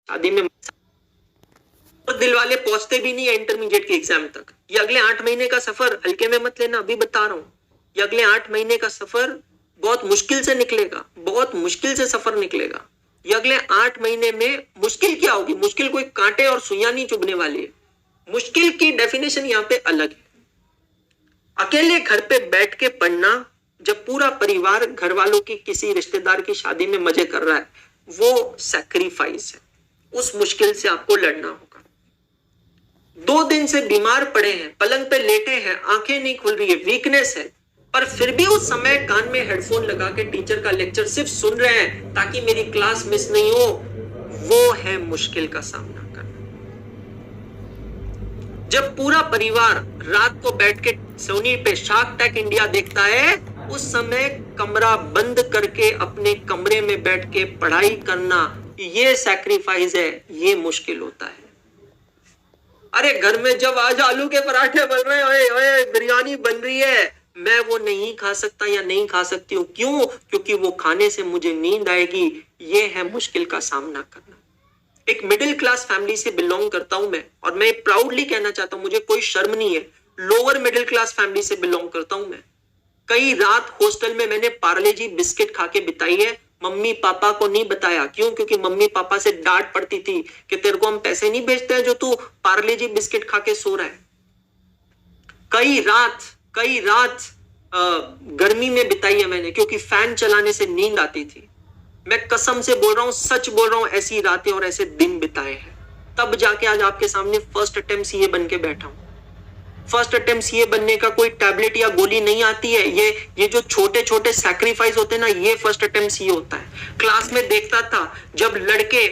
शादी में और दिल वाले पहुंचते भी नहीं है इंटरमीडिएट के एग्जाम तक। ये अगले 8 महीने का सफर हल्के में मत लेना, अभी बता रहा हूं। ये अगले 8 महीने का सफर बहुत मुश्किल से निकलेगा, बहुत मुश्किल से सफर निकलेगा। ये अगले 8 महीने में मुश्किल क्या होगी? मुश्किल कोई कांटे और सुइयां नहीं चुभने वाली है। मुश्किल की डेफिनेशन यहाँ पे अलग है। अकेले घर पे बैठ के पढ़ना, जब पूरा परिवार घर वालों की किसी रिश्तेदार की शादी में मजे कर रहा है, वो सैक्रिफाइस है। उस मुश्किल से आपको लड़ना होगा। 2 दिन से बीमार पड़े हैं, पलंग पे लेटे हैं, आंखें नहीं खुल रही है, वीकनेस है, पर फिर भी उस समय कान में हेडफोन लगा के टीचर का लेक्चर सिर्फ सुन रहे हैं ताकि मेरी क्लास मिस नहीं हो। वो है मुश्किल का सामना करना। जब पूरा परिवार रात को बैठ के सोनी पे शार्क टैंक इंडिया देखता है, उस समय कमरा बंद करके अपने कमरे में बैठ के पढ़ाई करना, ये सैक्रिफाइस है, ये मुश्किल होता है। अरे घर में जब आज आलू के पराठे बन रहे हैं, ओए ओए बिरयानी बन रही है, मैं वो नहीं खा सकता या नहीं खा सकती हूँ। क्यों? क्योंकि वो खाने से मुझे नींद आएगी। ये है मुश्किल का सामना करना। एक मिडिल क्लास फैमिली से बिलोंग करता हूं मैं, और मैं प्राउडली कहना चाहता हूं, मुझे कोई शर्म नहीं है, लोअर मिडिल क्लास फैमिली से बिलोंग करता हूं मैं। कई रात हॉस्टल में मैंने पार्ले जी बिस्किट खा के बिताई है, मम्मी पापा को नहीं बताया। क्यों? क्योंकि मम्मी पापा से डांट पड़ती थी कि तेरे को हम पैसे नहीं भेजते हैं जो तू पार्ले जी बिस्किट खा के सो रहा है। कई रात गर्मी में बिताई है मैंने, क्योंकि फैन चलाने से नींद आती थी। मैं कसम से बोल रहा हूं, सच बोल रहा हूं, ऐसी रातें और ऐसे दिन बिताए हैं। तब जाके आज आपके सामने फर्स्ट अटेम्प्ट सीए बन के बैठा हूं। फर्स्ट अटेम्प्ट सीए बनने का कोई टैबलेट या गोली नहीं आती है। ये जो छोटे छोटे सैक्रिफाइस होते हैं ना, ये फर्स्ट अटेम्प्ट सीए होता है। क्लास में देखता था जब लड़के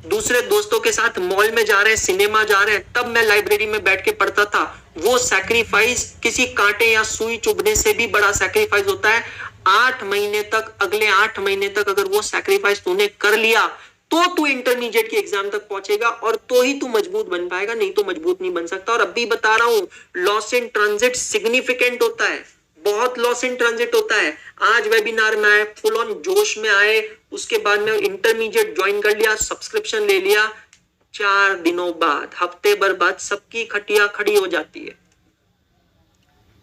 दूसरे दोस्तों के साथ मॉल में जा रहे हैं, सिनेमा जा रहे हैं, तब मैं लाइब्रेरी में बैठ के पढ़ता था। वो सैक्रिफाइस किसी कांटे या सुई चुभने से भी बड़ा सैक्रिफाइस होता है। 8 महीने तक, अगले 8 महीने तक अगर वो सैक्रिफाइस तूने कर लिया तो तू इंटरमीडिएट के एग्जाम तक पहुंचेगा, और तो ही तू मजबूत बन पाएगा, नहीं तो मजबूत नहीं बन सकता। और अभी बता रहा हूं, लॉस इन ट्रांजिट सिग्निफिकेंट होता है, बहुत लॉस इन ट्रांजिट होता है। आज वेबिनार में आए, फुल ऑन जोश में आए, उसके बाद में इंटरमीडिएट ज्वाइन कर लिया, सब्सक्रिप्शन ले लिया, 4 दिनों बाद, हफ्ते भर बाद सबकी खटिया खड़ी हो जाती है।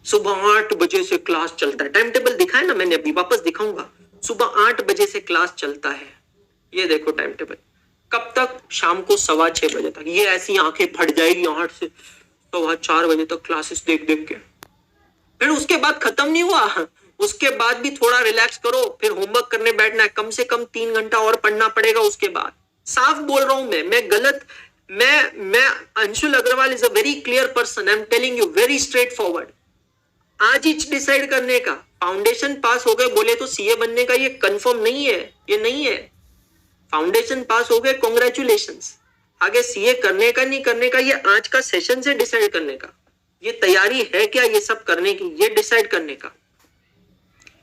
सुबह 8 बजे से क्लास चलता है, टाइम टेबल दिखाया ना मैंने, अभी वापस दिखाऊंगा। सुबह 8 बजे से क्लास चलता है, ये देखो टाइम टेबल। कब तक? शाम को 6:15 बजे तक। ये ऐसी आंखें फट जाएगी 8 से 4:15 बजे तक क्लासेस देख देख के। फिर उसके बाद खत्म नहीं हुआ, उसके बाद भी थोड़ा रिलैक्स करो, फिर होमवर्क करने बैठना है, कम से कम 3 घंटा और पढ़ना पड़ेगा उसके बाद। साफ बोल रहा हूं मैं गलत, मैं Anshul Agarwal is a very clear person, I am telling you very straight forward. आज ही डिसाइड करने का, फाउंडेशन पास हो गए बोले तो सीए बनने का ये कंफर्म नहीं है, ये नहीं है। फाउंडेशन पास हो गए, कांग्रेचुलेशंस। आगे सीए करने का नहीं करने का, ये आज का सेशन से डिसाइड करने का। ये तैयारी है क्या ये सब करने की, ये डिसाइड करने का।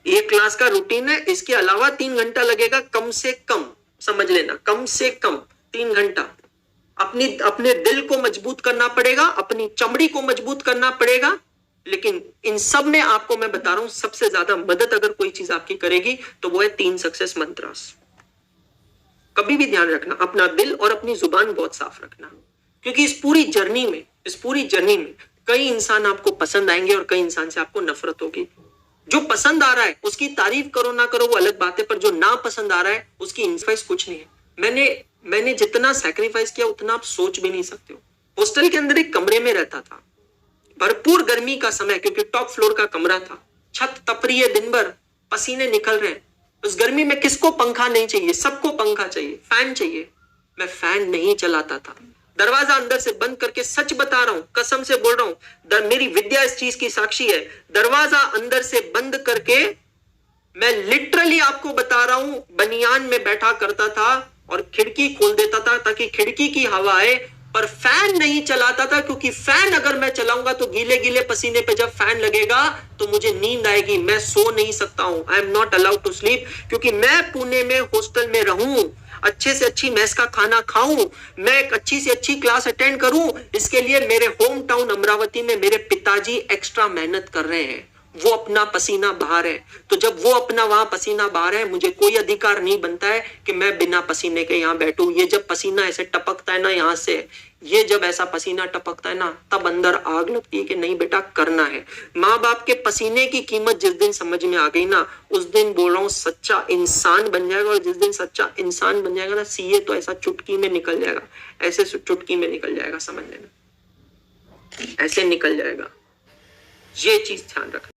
ये क्लास का रूटीन है, इसके अलावा 3 घंटा लगेगा कम से कम, समझ लेना, कम से कम 3 घंटा। अपने दिल को मजबूत करना पड़ेगा, अपनी चमड़ी को मजबूत करना पड़ेगा। लेकिन इन सब में आपको मैं बता रहा हूं, सबसे ज्यादा मदद अगर कोई चीज आपकी करेगी तो वो है 3 सक्सेस मंत्रास। कभी भी ध्यान रखना, अपना दिल और अपनी जुबान बहुत साफ रखना, क्योंकि इस पूरी जर्नी में कई इंसान आपको पसंद आएंगे और कई इंसान से आपको नफरत होगी। जो पसंद आ रहा है उसकी तारीफ करो ना करो वो अलग बात है, पर जो ना पसंद आ रहा है उसकी इंस्पाइस कुछ नहीं है। मैंने जितना सैक्रिफाइस किया उतना आप सोच भी नहीं सकते हो। हॉस्टल के अंदर एक कमरे में रहता था, भरपूर गर्मी का समय, क्योंकि टॉप फ्लोर का कमरा था, छत तप रही है, दिन भर पसीने निकल रहे हैं। उस गर्मी में किसको पंखा नहीं चाहिए? सबको पंखा चाहिए, फैन चाहिए। मैं फैन नहीं चलाता था, दरवाजा अंदर से बंद करके, सच बता रहा हूं, कसम से बोल रहा हूं, मेरी विद्या इस चीज की साक्षी है, दरवाजा अंदर से बंद करके मैं लिटरली आपको बता रहा हूं, बनियान में बैठा करता था और खिड़की खोल देता था ताकि खिड़की की हवा आए, पर फैन नहीं चलाता था, क्योंकि फैन अगर मैं चलाऊंगा तो गीले गीले पसीने पे जब फैन लगेगा तो मुझे नींद आएगी, मैं सो नहीं सकता हूं। I am not allowed to sleep, क्योंकि मैं पुणे में हॉस्टल में रहूं, अच्छे से अच्छी मेस का खाना खाऊं, मैं एक अच्छी से अच्छी क्लास अटेंड करूं, इसके लिए मेरे होम टाउन अमरावती में मेरे पिताजी एक्स्ट्रा मेहनत कर रहे हैं। वो अपना पसीना बहा रहे हैं। तो जब वो अपना वहां पसीना बहा रहे हैं, मुझे कोई अधिकार नहीं बनता है कि मैं बिना पसीने के यहाँ बैठूं। ये जब पसीना ऐसे टपकता है ना यहाँ से, ये जब ऐसा पसीना टपकता है ना, तब अंदर आग लगती है कि नहीं बेटा करना है। माँ बाप के पसीने की कीमत जिस दिन समझ में आ गई ना, उस दिन बोल रहा हूँ सच्चा इंसान बन जाएगा। और जिस दिन सच्चा इंसान बन जाएगा ना, सीए तो ऐसा चुटकी में निकल जाएगा, ऐसे चुटकी में निकल जाएगा, समझ लेना, ऐसे निकल जाएगा। ये चीज ध्यान रखना।